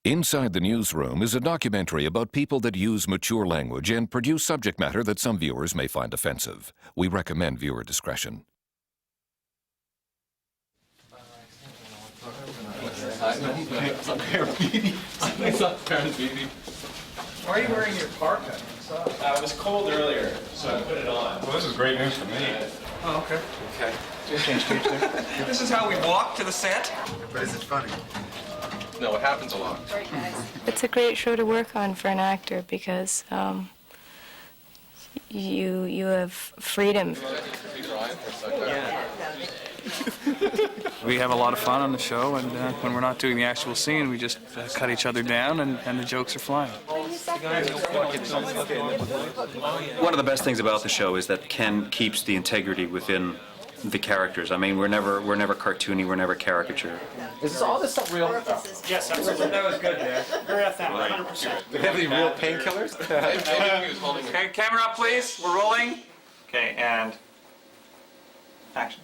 Inside the Newsroom is a documentary about people that use mature language and produce subject matter that some viewers may find offensive. We recommend viewer discretion. Why are you wearing your parka? It was cold earlier, so I put it on. Well, this is great news for me. Oh, okay. Okay. Change there. This is how we walk to the set? But is it funny? No, it happens a lot. It's a great show to work on for an actor because you have freedom. We have a lot of fun on the show, and when we're not doing the actual scene, we just cut each other down, and the jokes are flying. One of the best things about the show is that Ken keeps the integrity within the characters. I mean, we're never cartoony, we're never caricature. Is all this stuff real? Yes, absolutely. That was good, Dad. Very authentic, 100%. Do they have any real painkillers? Okay, camera up, please. We're rolling. Okay, and action.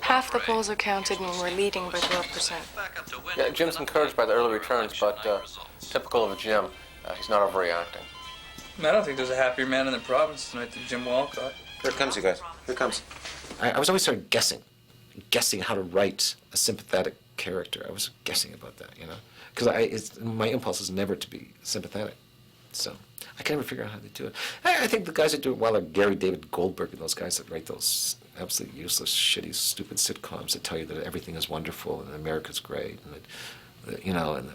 Half the goals are counted when we're leading by 12%. Yeah, Jim's encouraged by the early returns, but typical of a Jim, he's not overreacting. I don't think there's a happier man in the province tonight than Jim Walcott. Here it comes, you guys. Here it comes. I was always sort of guessing how to write a sympathetic character. I was guessing about that, you know, because my impulse is never to be sympathetic. So I can never figure out how to do it. I think the guys that do it well are Gary David Goldberg and those guys that write those absolutely useless, shitty, stupid sitcoms that tell you that everything is wonderful and America's great, and that, you know, and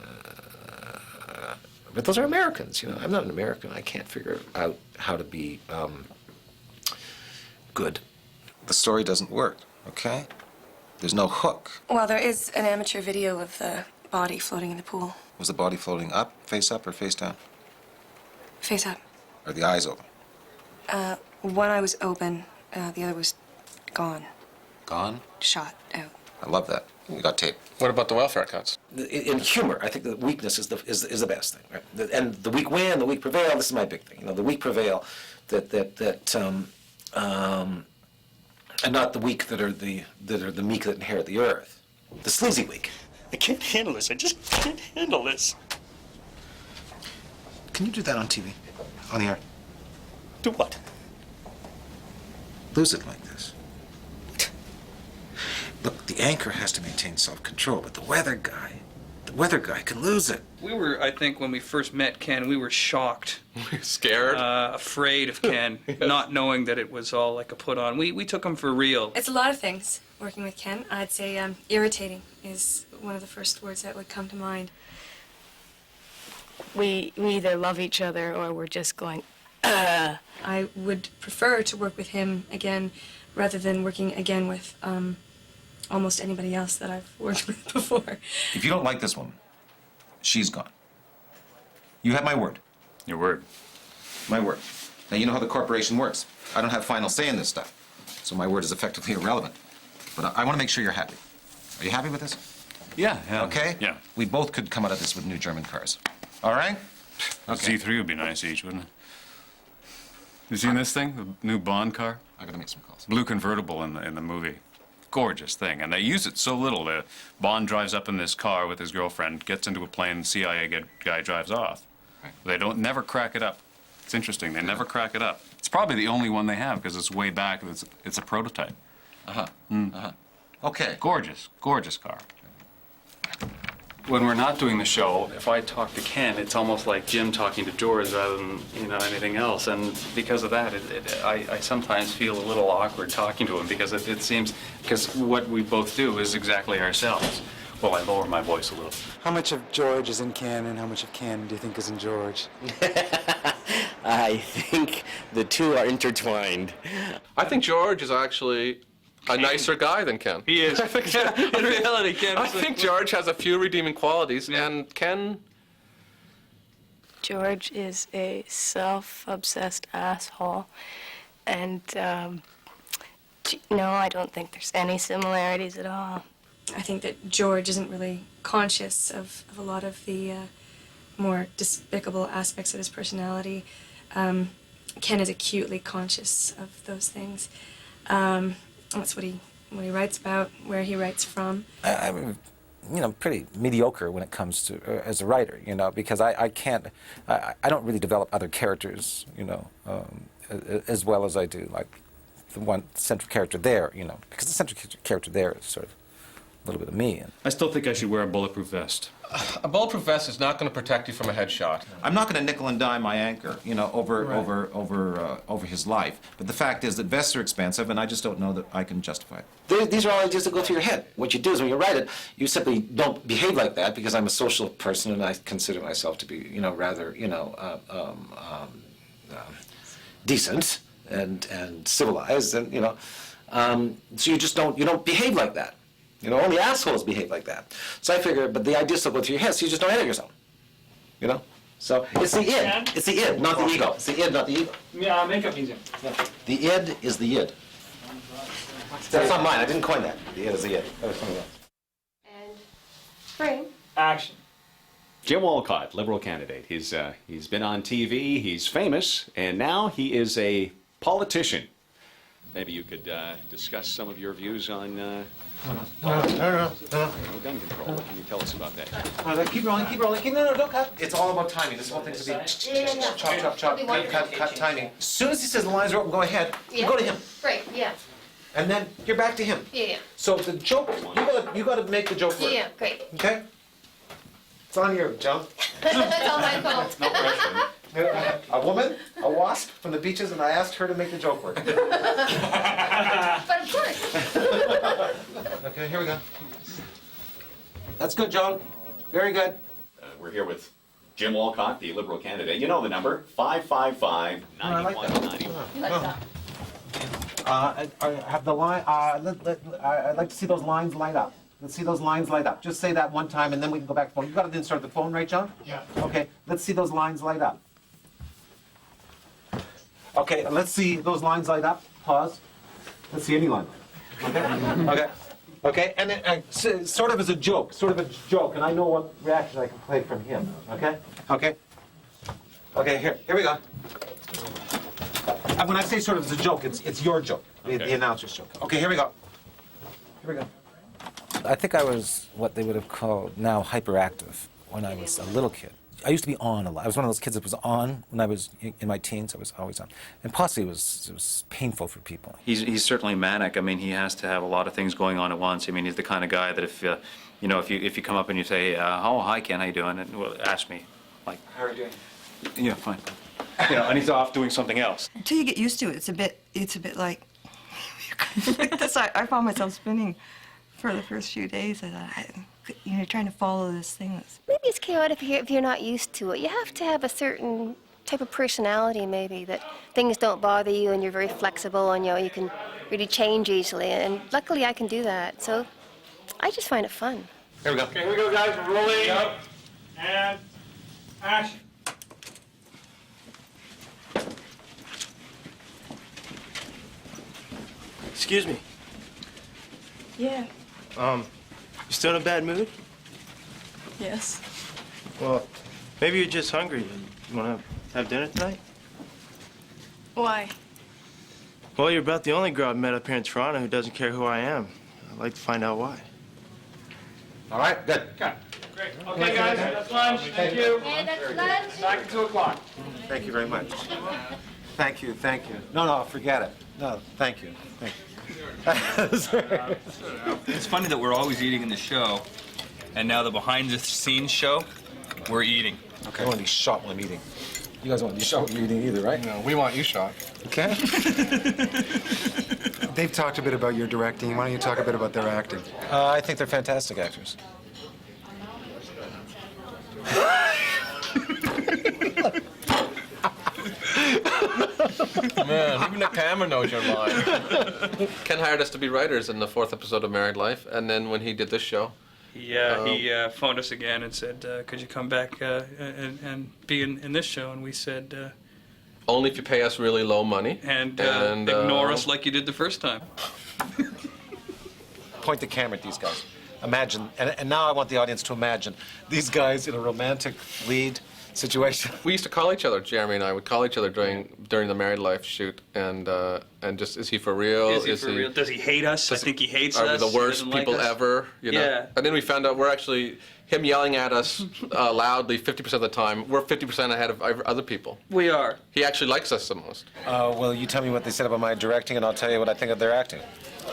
but those are Americans, you know. I'm not an American. I can't figure out how to be good. The story doesn't work, okay? There's no hook. Well, there is an amateur video of the body floating in the pool. Was the body floating up or face down? Face up. Are the eyes open? One eye was open, the other was gone. Gone? Shot out. I love that. We got tape. What about the welfare cuts? In humor, I think the weakness is the best thing, right? And the weak win, the weak prevail. This is my big thing. You know, the weak prevail. And not the weak that are the meek that inherit the earth. The sleazy weak. I can't handle this. I just can't handle this. Can you do that on TV? On the air? Do what? Lose it like this. Look, the anchor has to maintain self-control, but the weather guy can lose it. We were, I think, when we first met Ken, we were shocked. Scared? Afraid of Ken, not knowing that it was all like a put-on. We took him for real. It's a lot of things, working with Ken. I'd say irritating is one of the first words that would come to mind. We either love each other or we're just going, I would prefer to work with him again rather than working again with almost anybody else that I've worked with before. If you don't like this woman, she's gone. You have my word. Your word. My word. Now, you know how the corporation works. I don't have final say in this stuff, so my word is effectively irrelevant. But I want to make sure you're happy. Are you happy with this? Yeah. Okay? Yeah. We both could come out of this with new German cars. All right? Okay. C3 would be nice each, wouldn't it? You seen this thing? The new Bond car? I gotta make some calls. Blue convertible in the movie. Gorgeous thing, and they use it so little. The Bond drives up in this car with his girlfriend, gets into a plane, CIA guy drives off. Right. They don't never crack it up. It's interesting. They never crack it up. It's probably the only one they have because it's way back. It's a prototype. Okay. Gorgeous, gorgeous car. When we're not doing the show, if I talk to Ken, it's almost like Jim talking to George rather than, you know, anything else. And because of that, I sometimes feel a little awkward talking to him because it seems, because what we both do is exactly ourselves. Well, I lower my voice a little. How much of George is in Ken and how much of Ken do you think is in George? I think the two are intertwined. I think George is actually a nicer guy than Ken. He is. In reality, Ken. I think George has a few redeeming qualities, and Ken... George is a self-obsessed asshole. And, no, I don't think there's any similarities at all. I think that George isn't really conscious of a lot of the more despicable aspects of his personality. Ken is acutely conscious of those things. That's what he writes about, where he writes from. I mean, pretty mediocre when it comes to as a writer, because I can't, I don't really develop other characters, as well as I do, like the one central character there, because the central character there is sort of a little bit of me. I still think I should wear a bulletproof vest. A bulletproof vest is not going to protect you from a headshot. I'm not going to nickel and dime my anchor, over his life. But the fact is that vests are expensive, and I just don't know that I can justify it. These are all ideas that go through your head. What you do is when you write it, you simply don't behave like that because I'm a social person and I consider myself to be, rather, decent and civilized, and so you just don't behave like that. Only assholes behave like that. So I figure, but the ideas still go through your head, so you just don't edit yourself. So it's the id. It's the id, not the ego. It's the id, not the ego. Yeah, makeup museum. Yeah. The id is the id. That's not mine. I didn't coin that. The id is the id. That was something else. And frame. Action. Jim Walcott, Liberal candidate. He's been on TV, he's famous, and now he is a politician. Maybe you could discuss some of your views on No. gun control. What can you tell us about that? Keep rolling. No, don't cut. It's all about timing. This whole thing to be chop, cut, timing. As soon as he says the lines are open, go ahead. You go to him. Right, yeah. And then you're back to him. Yeah. So the joke, you gotta make the joke work. Yeah, great. Okay? It's on you, Joe. That's all my fault. No pressure. A woman, a wasp from the beaches, and I asked her to make the joke work. But of course. Okay, here we go. That's good, Joan. Very good. We're here with Jim Walcott, the Liberal candidate. You know the number, 555-9191. Have the line, I'd like to see those lines light up. Let's see those lines light up. Just say that one time, and then we can go back to the phone. You got to insert the phone, right, John? Yeah. Okay, let's see those lines light up. Okay, let's see those lines light up. Pause. Let's see any line. Okay, and then, sort of as a joke, and I know what reaction I can play from him. Okay, here we go. And when I say sort of as a joke, it's your joke, the announcer's joke. Okay, here we go. I think I was what they would have called now hyperactive when I was a little kid. I used to be on a lot. I was one of those kids that was on when I was in my teens. I was always on. And possibly it was painful for people. He's certainly manic. I mean, he has to have a lot of things going on at once. I mean, he's the kind of guy that if you come up and you say, "Oh, hi Ken, how you doing?" and well, ask me, like, How are you doing? yeah, fine. And he's off doing something else. Until you get used to it, it's a bit like this. I found myself spinning for the first few days. I thought, trying to follow this thing. Maybe it's chaotic if you're not used to it. You have to have a certain type of personality, maybe, that things don't bother you and you're very flexible and you can really change easily. And luckily I can do that. So I just find it fun. Here we go. Okay, here we go, guys. We're rolling. Yep. And action. Excuse me. Yeah. You still in a bad mood? Yes. Well, maybe you're just hungry. You want to have dinner tonight? Why? Well, you're about the only girl I've met up here in Toronto who doesn't care who I am. I'd like to find out why. All right, good. Okay. Great. Okay, guys, that's lunch. Thank you. And that's lunch. Back at 2 o'clock. Thank you very much. Thank you. No, forget it. No, thank you. It's funny that we're always eating in the show, and now the behind-the-scenes show, we're eating. Okay. I want to be shot when I'm eating. You guys want to be shot when you're eating either, right? No, we want you shot. Okay. They've talked a bit about your directing. Why don't you talk a bit about their acting? I think they're fantastic actors. Man, even the camera knows your line. Ken hired us to be writers in the 4th episode of Married Life, and then when he did this show, He phoned us again and said, could you come back and be in this show? And we said, only if you pay us really low money. And ignore us like you did the first time. Point the camera at these guys. Imagine, and now I want the audience to imagine these guys in a romantic lead situation. We used to call each other, Jeremy and I would call each other during the Married Life shoot, and just, is he for real? Is he for real? Does he hate us? I think he hates us. Are we the He worst doesn't like people us. ever? You know? Yeah. And then we found out we're actually, him yelling at us loudly 50% of the time, we're 50% ahead of other people. We are. He actually likes us the most. Well, you tell me what they said about my directing, and I'll tell you what I think of their acting.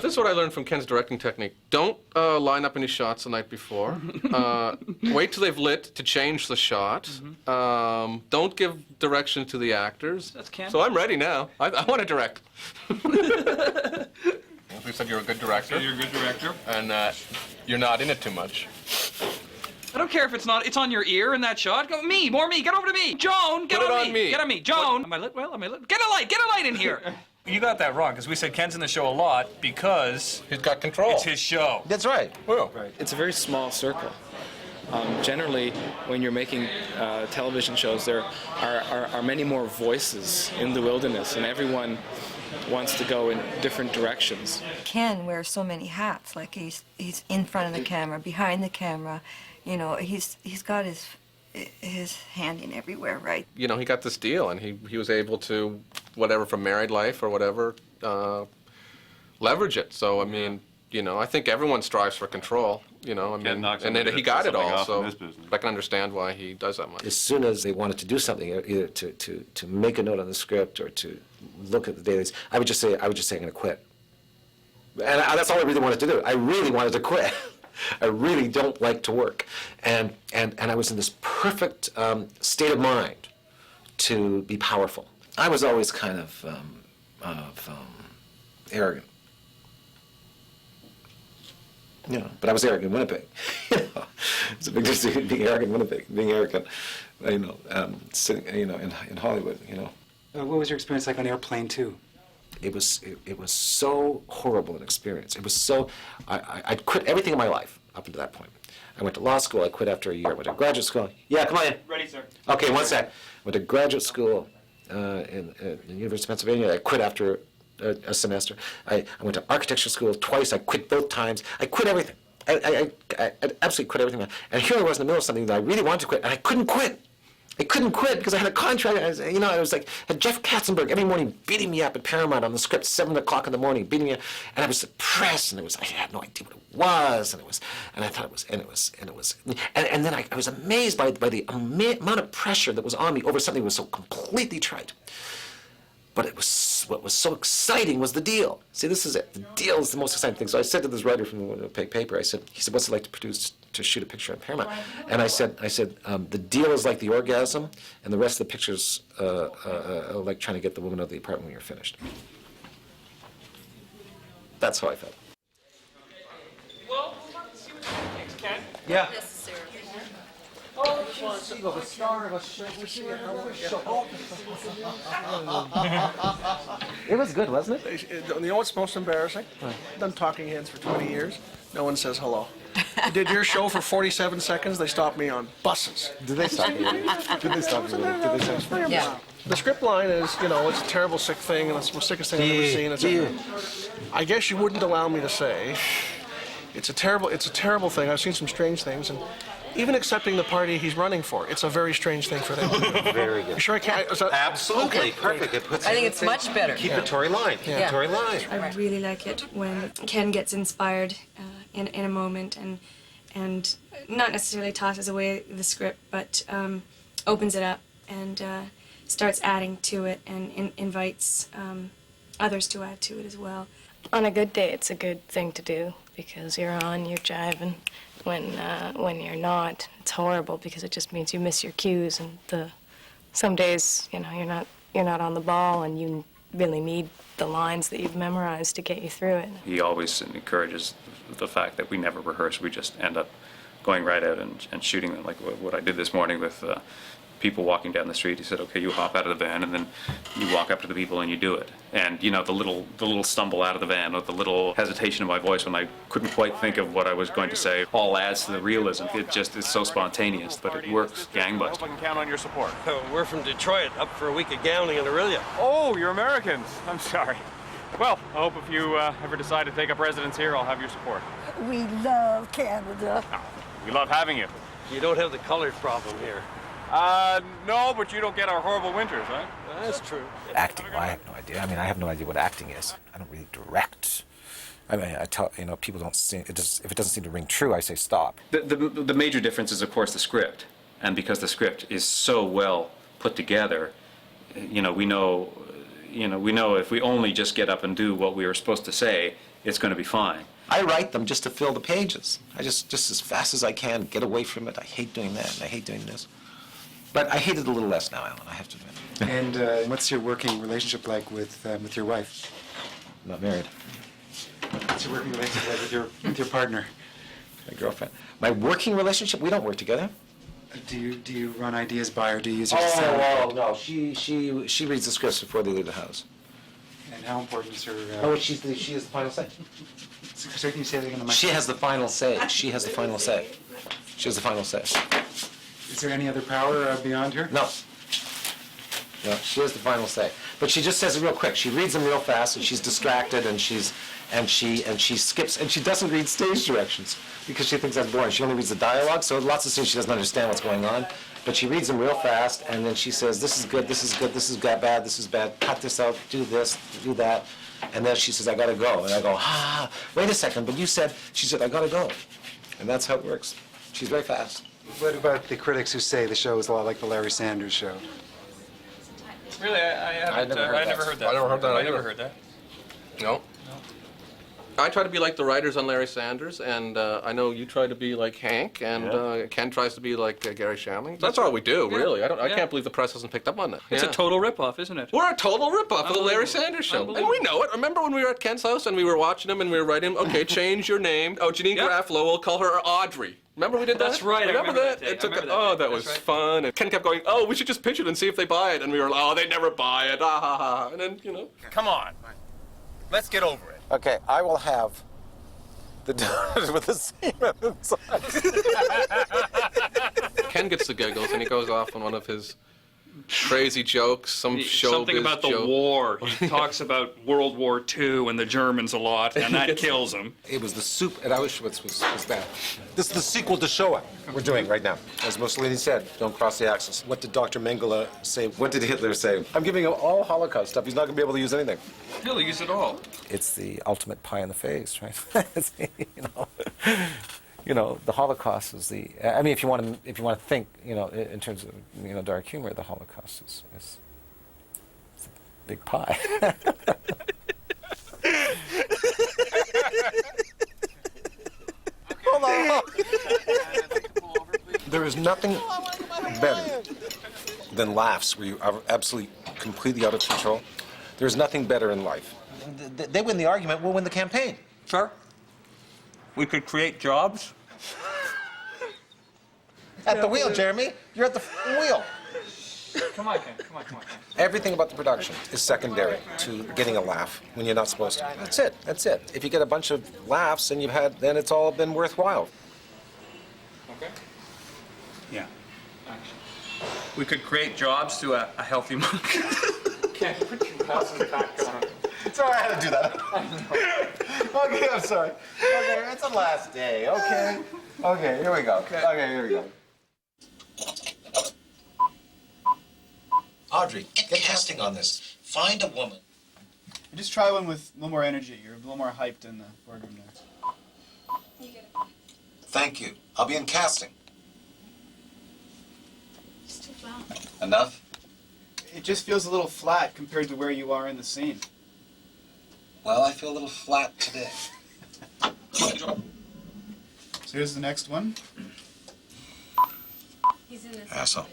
This is what I learned from Ken's directing technique. Don't line up any shots the night before. Wait till they've lit to change the shot. Don't give direction to the actors. That's Ken. So I'm ready now. I want to direct. We said you're a good director. You're a good director. And you're not in it too much. I don't care if it's on your ear in that shot. Go, more me, get over to me. Joan, get Put it on on me. Get on me. Joan. Am I lit? Well, am I lit? Get a light in here. You got that wrong, because we said Ken's in the show a lot because he's got control. It's his show. That's right. Well, It's a very small circle. Generally, when you're making television shows, there are many more voices in the wilderness, and everyone wants to go in different directions. Ken wears so many hats. Like he's in front of the camera, behind the camera. You know, he's got his hand in everywhere, right? You know, he got this deal, and he was able to, whatever, from Married Life or whatever, leverage it. So, I mean, you know, I think everyone strives for control, you know, I mean, and then he got it all, so I can understand why he does that much. As soon as they wanted to do something, either to make a note on the script or to look at the dailies, I would just say, I'm going to quit. And that's all I really wanted to do. I really wanted to quit. I really don't like to work. And I was in this perfect state of mind to be powerful. I was always kind of arrogant. You know, but I was arrogant in Winnipeg. You know, it's a big difference between being arrogant in Winnipeg, being arrogant, you know, sitting, you know, in Hollywood. You know. What was your experience like on the airplane too? It was so horrible an experience. It was so. I'd quit everything in my life up until that point. I went to law school. I quit after a year. I went to graduate school. Yeah, come on in. Ready, sir. Okay, one sec. Went to graduate school in the University of Pennsylvania. I quit after a semester. I went to architecture school twice. I quit both times. I quit everything. I absolutely quit everything. And here I was in the middle of something that I really wanted to quit, and I couldn't quit. I couldn't quit because I had a contract. I was like, had Jeff Katzenberg every morning beating me up at Paramount on the script, 7 o'clock in the morning, beating me up, and I was depressed, and I had no idea what it was, and I thought it was, and then I was amazed by the amount of pressure that was on me over something that was so completely trite. But what was so exciting was the deal. See, this is it. The deal is the most exciting thing. So I said to this writer from the Winnipeg paper, he said, what's it like to shoot a picture on Paramount? And I said, the deal is like the orgasm, and the rest of the pictures are like trying to get the woman out of the apartment when you're finished. That's how I felt. Well, let's see what you think, Ken. Yeah. It was good, wasn't it? You know what's most embarrassing? I've done talking heads for 20 years. No one says hello. I did your show for 47 seconds. They stopped me on buses. Did they stop you? Did they stop you? Did they stop you? Yeah. The script line is, you know, it's a terrible, sick thing, and it's the most sickest thing I've ever seen. I guess you wouldn't allow me to say it's a terrible thing. I've seen some strange things, and even accepting the party he's running for, it's a very strange thing for them. Very good. You sure I can't? Absolutely. Okay. Perfect. It puts I think it's much better. Keep the Tory line. Yeah. Tory line. I really like it when Ken gets inspired in a moment and not necessarily tosses away the script, but opens it up and starts adding to it and invites others to add to it as well. On a good day, it's a good thing to do because you're on, you're jiving. When you're not, it's horrible because it just means you miss your cues, and some days, you know, you're not on the ball, and you really need the lines that you've memorized to get you through it. He always encourages the fact that we never rehearse. We just end up going right out and shooting them, like what I did this morning with people walking down the street. He said, okay, you hop out of the van, and then you walk up to the people and you do it. And, you know, the little stumble out of the van, or the little hesitation in my voice when I couldn't quite think of what I was going to say, all adds to the realism. It just is so spontaneous, but it works gangbusters. I can count on your support. We're from Detroit, up for a week of gambling in Orillia. Oh, you're Americans. I'm sorry. Well, I hope if you ever decide to take up residence here, I'll have your support. We love Canada. We love having you. You don't have the colored problem here. No, but you don't get our horrible winters, huh? That's true. Acting, well, I have no idea. I mean, I have no idea what acting is. I don't really direct. I mean, I tell, you know, people don't seem, if it doesn't seem to ring true, I say stop. The major difference is, of course, the script. And because the script is so well put together, you know, we know if we only just get up and do what we were supposed to say, it's going to be fine. I write them just to fill the pages. I just as fast as I can, get away from it. I hate doing that, and I hate doing this. But I hate it a little less now, Alan, I have to admit. And what's your working relationship like with your wife? I'm not married. What's your working relationship like with your partner? My girlfriend. My working relationship? We don't work together. Do you run ideas by her? Do you use her to sound? Oh, no. She reads the scripts before they leave the house. And how important is her? She has the final say. So can you say that again on the mic? She has the final say. She has the final say. She has the final say. Is there any other power beyond her? No. No, she has the final say. But she just says it real quick. She reads them real fast, and she's distracted, and she skips, and she doesn't read stage directions because she thinks that's boring. She only reads the dialogue, so lots of scenes she doesn't understand what's going on. But she reads them real fast, and then she says, "This is good. This is good. This is bad. This is bad. Cut this out. Do this. Do that." And then she says, "I gotta go." And I go, wait a second, but you said, she said, "I gotta go." And that's how it works. She's very fast. What about the critics who say the show is a lot like the Larry Sanders Show? Really, I never heard that. I never heard that. I never heard that. No. I try to be like the writers on Larry Sanders, and I know you try to be like Hank, and Ken tries to be like Gary Shandling. That's all we do, really. I can't believe the press hasn't picked up on that. It's a total ripoff, isn't it? We're a total ripoff of the Larry Sanders Show, and we know it. Remember when we were at Ken's house and we were watching him and we were writing him, okay, change your name. Oh, Janine Garofalo, we'll call her Audrey. Remember we did that? That's right. Remember that? It took that was fun. And Ken kept going, oh, we should just pitch it and see if they buy it. And we were like, oh, they never buy it. Ah, ha, ha. And then, you know. Come on. Let's get over it. Okay, I will have the donuts with the semen inside. Ken gets the giggles and he goes off on one of his crazy jokes, something about the war. He talks about World War II and the Germans a lot, and that kills him. It was the soup at Auschwitz was bad. This is the sequel to Shoah we're doing right now. As Mussolini said, don't cross the axis. What did Dr. Mengele say? What did Hitler say? I'm giving him all Holocaust stuff. He's not going to be able to use anything. He'll use it all. It's the ultimate pie in the face, right? You know, the Holocaust is the. I mean, if you want to think, you know, in terms of dark humor, the Holocaust is it's a big pie. Hold on. There is nothing better than laughs where you are absolutely, completely out of control. There's nothing better in life. They win the argument, we'll win the campaign. Sir, we could create jobs. At the wheel, Jeremy. You're at the wheel. Come on, Ken. Come on. Everything about the production is secondary to getting a laugh when you're not supposed to. That's it. That's it. If you get a bunch of laughs and then it's all been worthwhile. Okay. Yeah. We could create jobs through a healthy market. Ken, put your glasses back on. Sorry, I had to do that. Okay, I'm sorry. Okay, it's the last day. Okay. Okay, here we go. Okay, here we go. Audrey, get casting on this. Find a woman. Just try one with a little more energy. You're a little more hyped in the boardroom there. Thank you. I'll be in casting. It's too flat. Enough? It just feels a little flat compared to where you are in the scene. Well, I feel a little flat today. So here's the next one. He's in this Asshole.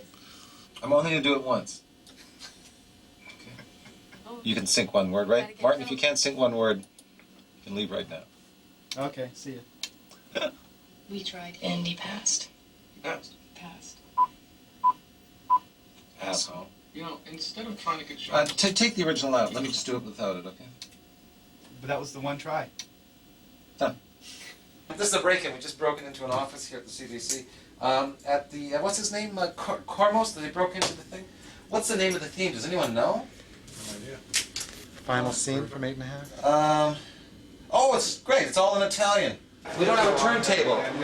I'm only going to do it once. You can sync one word, right? Martin, if you can't sync one word, you can leave right now. Okay, see ya. We tried and he passed. Passed. Passed. Asshole. You know, instead of trying to get shot... Take the original out. Let me just do it without it, okay? But that was the one try. Done. This is a break-in. We just broken into an office here at the CDC. At the, what's his name? Cormos? They broke into the thing? What's the name of the theme? Does anyone know? No idea. Final scene from 8 1/2? Oh, it's great. It's all in Italian. We don't have a turntable. We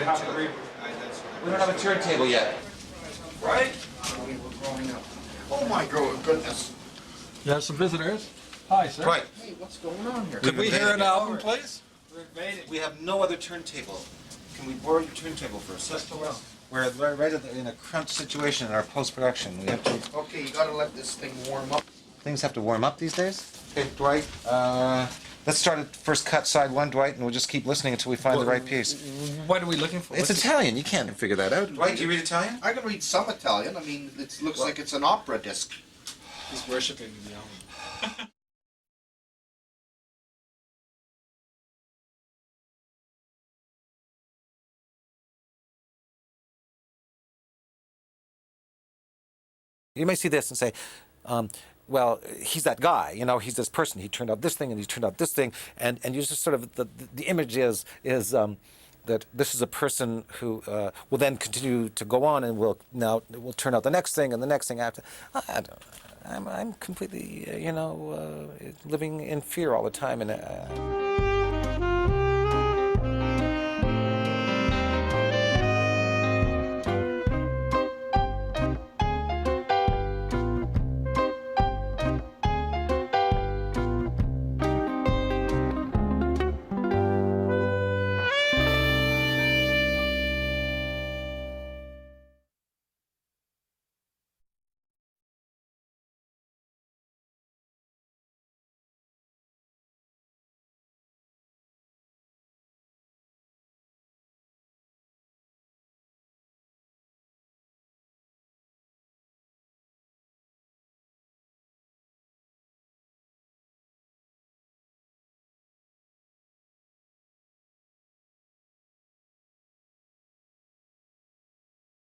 don't have a turntable yet. Right? we were growing up. Oh my goodness. You have some visitors? Hi, sir. Right. Hey, what's going on here? Could we hear an album, please? We have no other turntable. Can we borrow your turntable for a second? We're right in a crunch situation in our post-production. We have to. Okay, you gotta let this thing warm up. Things have to warm up these days. Okay, Dwight. Let's start at first cut side one, Dwight, and we'll just keep listening until we find the right piece. What are we looking for? It's Italian. You can't figure that out. Dwight, do you read Italian? I can read some Italian. I mean, it looks like it's an opera disc. He's worshiping the album. You may see this and say, well, he's that guy, you know, he's this person. He turned out this thing and he turned out this thing, and you just sort of the image is that this is a person who will then continue to go on and will turn out the next thing and the next thing after. I'm completely, living in fear all the time, and.